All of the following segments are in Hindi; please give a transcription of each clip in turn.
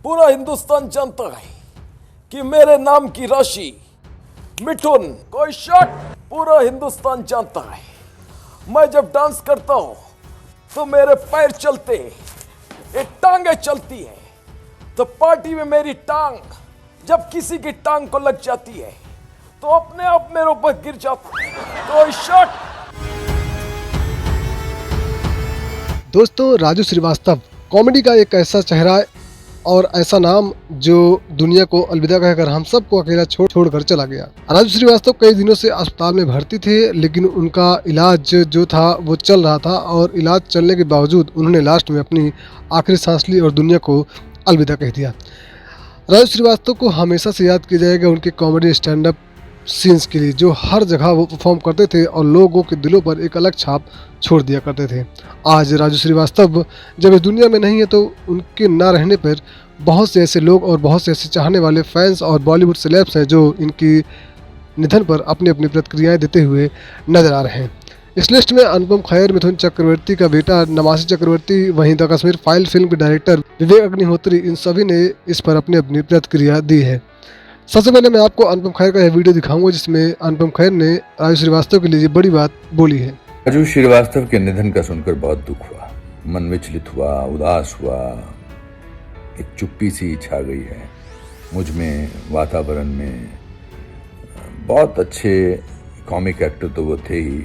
पूरा हिंदुस्तान जानता है कि मेरे नाम की राशि मिथुन। कोई शक? पूरा हिंदुस्तान जानता है मैं जब डांस करता हूं तो मेरे पैर चलते, ये टांगे चलती है। तो पार्टी में मेरी टांग जब किसी की टांग को लग जाती है तो अपने आप मेरे ऊपर गिर जाता है। कोई शक? दोस्तों, राजू श्रीवास्तव कॉमेडी का एक ऐसा चेहरा और ऐसा नाम जो दुनिया को अलविदा कहकर हम सबको अकेला छोड़ कर चला गया। राजू श्रीवास्तव कई दिनों से अस्पताल में भर्ती थे, लेकिन उनका इलाज जो था वो चल रहा था और इलाज चलने के बावजूद उन्होंने लास्ट में अपनी आखिरी सांस ली और दुनिया को अलविदा कह दिया। राजू श्रीवास्तव को हमेशा से याद किया जाएगा उनके कॉमेडी स्टैंड अप सीन्स के लिए, जो हर जगह वो परफॉर्म करते थे और लोगों के दिलों पर एक अलग छाप छोड़ दिया करते थे। आज राजू श्रीवास्तव जब इस दुनिया में नहीं है तो उनके ना रहने पर बहुत से ऐसे लोग और बहुत से ऐसे चाहने वाले फैंस और बॉलीवुड सेलेब्स हैं जो इनकी निधन पर अपनी अपनी प्रतिक्रियाएं देते हुए नजर आ रहे हैं। इस लिस्ट में अनुपम खेर, मिथुन चक्रवर्ती का बेटा नमासी चक्रवर्ती, वहीं द कश्मीर फाइल फिल्म के डायरेक्टर विवेक अग्निहोत्री, इन सभी ने इस पर अपनी अपनी प्रतिक्रिया दी है। सबसे पहले मैं आपको अनुपम खेर का यह वीडियो दिखाऊंगा जिसमें अनुपम खेर ने राजू श्रीवास्तव के लिए बड़ी बात बोली है। राजू श्रीवास्तव के निधन का सुनकर बहुत दुख हुआ, मन विचलित हुआ, उदास हुआ, एक चुप्पी सी छा गई है मुझ में, वातावरण में। बहुत अच्छे कॉमिक एक्टर तो वो थे ही,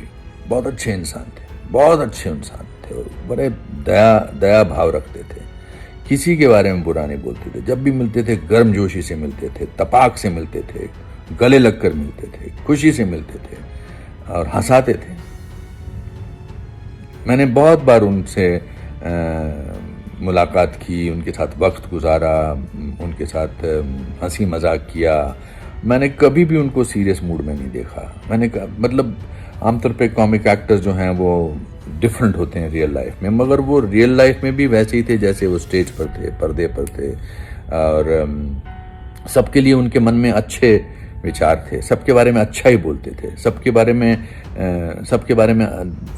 बहुत अच्छे इंसान थे, बहुत अच्छे इंसान थे और बड़े दया भाव रखते थे। किसी के बारे में बुरा नहीं बोलते थे, जब भी मिलते थे गर्मजोशी से मिलते थे, तपाक से मिलते थे, गले लगकर मिलते थे, खुशी से मिलते थे और हंसाते थे। मैंने बहुत बार उनसे मुलाकात की, उनके साथ वक्त गुजारा, उनके साथ हंसी मजाक किया। मैंने कभी भी उनको सीरियस मूड में नहीं देखा। मतलब आमतौर पे कॉमिक एक्टर्स जो हैं वो डिफरेंट होते हैं रियल लाइफ में, मगर वो रियल लाइफ में भी वैसे ही थे जैसे वो स्टेज पर थे, पर्दे पर थे। और सबके लिए उनके मन में अच्छे विचार थे, सबके बारे में अच्छा ही बोलते थे, सबके बारे में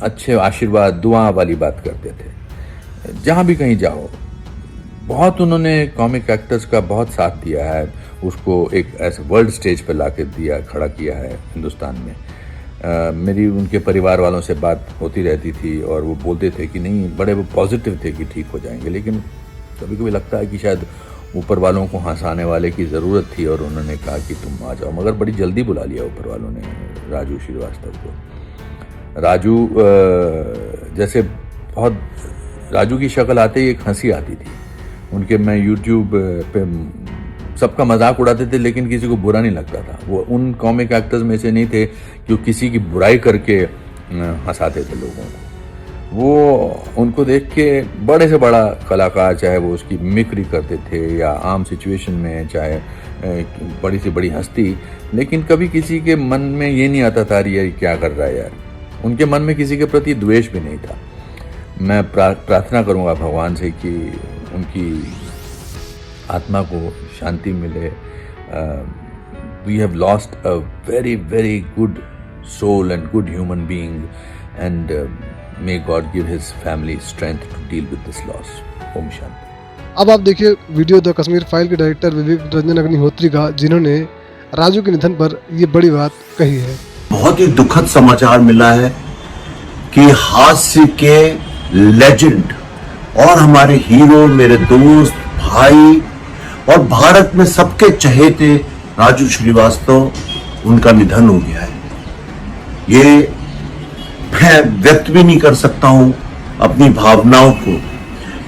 अच्छे आशीर्वाद, दुआ वाली बात करते थे। जहाँ भी कहीं जाओ, बहुत उन्होंने कॉमिक एक्टर्स का बहुत साथ दिया है, उसको एक ऐसे वर्ल्ड स्टेज पर ला के खड़ा किया है हिंदुस्तान में। मेरी उनके परिवार वालों से बात होती रहती थी और वो बोलते थे कि नहीं, बड़े वो पॉजिटिव थे कि ठीक हो जाएंगे, लेकिन कभी कभी लगता है कि शायद ऊपर वालों को हंसाने वाले की ज़रूरत थी और उन्होंने कहा कि तुम आ जाओ, मगर बड़ी जल्दी बुला लिया ऊपर वालों ने राजू श्रीवास्तव को। राजू जैसे बहुत, राजू की शक्ल आते ही एक हंसी आती थी उनके। मैं यूट्यूब पे सबका मजाक उड़ाते थे लेकिन किसी को बुरा नहीं लगता था। वो उन कॉमिक एक्टर्स में से नहीं थे जो किसी की बुराई करके हंसाते थे लोगों को। वो उनको देख के बड़े से बड़ा कलाकार, चाहे वो उसकी मिमिक्री करते थे या आम सिचुएशन में चाहे बड़ी से बड़ी हस्ती, लेकिन कभी किसी के मन में ये नहीं आता था यार क्या कर रहा है यार। उनके मन में किसी के प्रति द्वेष भी नहीं था। मैं प्रार्थना करूंगा भगवान से कि उनकी आत्मा को शांति मिले। We have lost a very very good soul and good human being and may God give his family strength to deal with this loss. ओम शांति। अब आप देखिए वीडियो द कश्मीर फाइल के डायरेक्टर विवेक रंजन अग्निहोत्री का, जिन्होंने राजू के निधन पर ये बड़ी बात कही है। बहुत ही दुखद समाचार मिला है कि हास्य के लेजेंड और हमारे हीरो, मेरे दोस्त, भाई और भारत में सबके चहेते राजू श्रीवास्तव, उनका निधन हो गया है। ये मैं व्यक्त भी नहीं कर सकता हूं अपनी भावनाओं को,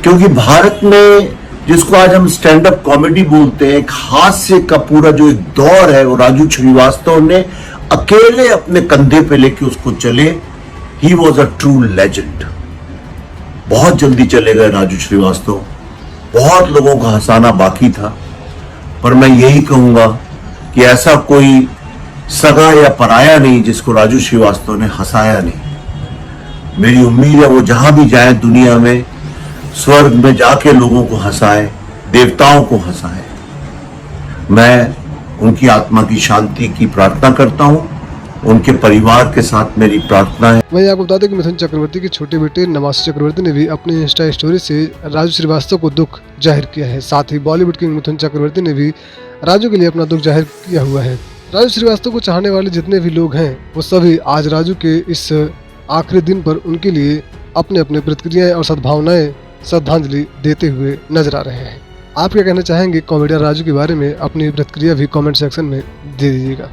क्योंकि भारत में जिसको आज हम स्टैंड अप कॉमेडी बोलते हैं, एक हास्य का पूरा जो एक दौर है, वो राजू श्रीवास्तव ने अकेले अपने कंधे पे लेके उसको चले। He was a true legend. बहुत जल्दी चले गए राजू श्रीवास्तव। बहुत लोगों को हंसाना बाकी था, पर मैं यही कहूंगा कि ऐसा कोई सगा या पराया नहीं जिसको राजू श्रीवास्तव ने हंसाया नहीं। मेरी उम्मीद है वो जहां भी जाए दुनिया में, स्वर्ग में जाके लोगों को हंसाए, देवताओं को हंसाए। मैं उनकी आत्मा की शांति की प्रार्थना करता हूं उनके परिवार के साथ मेरी प्रार्थना है। वहीं आपको बता दें कि मिथुन चक्रवर्ती के छोटे बेटे नवासी चक्रवर्ती ने भी अपने इंस्टा स्टोरी से राजू श्रीवास्तव को दुख जाहिर किया है। साथ ही बॉलीवुड किंग मिथुन चक्रवर्ती ने भी राजू के लिए अपना दुख जाहिर किया हुआ है। राजू श्रीवास्तव को चाहने वाले जितने भी लोग हैं वो सभी आज राजू के इस आखिरी दिन पर उनके लिए अपने अपने प्रतिक्रियाएं और सद्भावनाएं श्रद्धांजलि देते हुए नजर आ रहे हैं। आप क्या कहना चाहेंगे कॉमेडियन राजू के बारे में? अपनी प्रतिक्रिया भी कमेंट सेक्शन में दे दीजिएगा।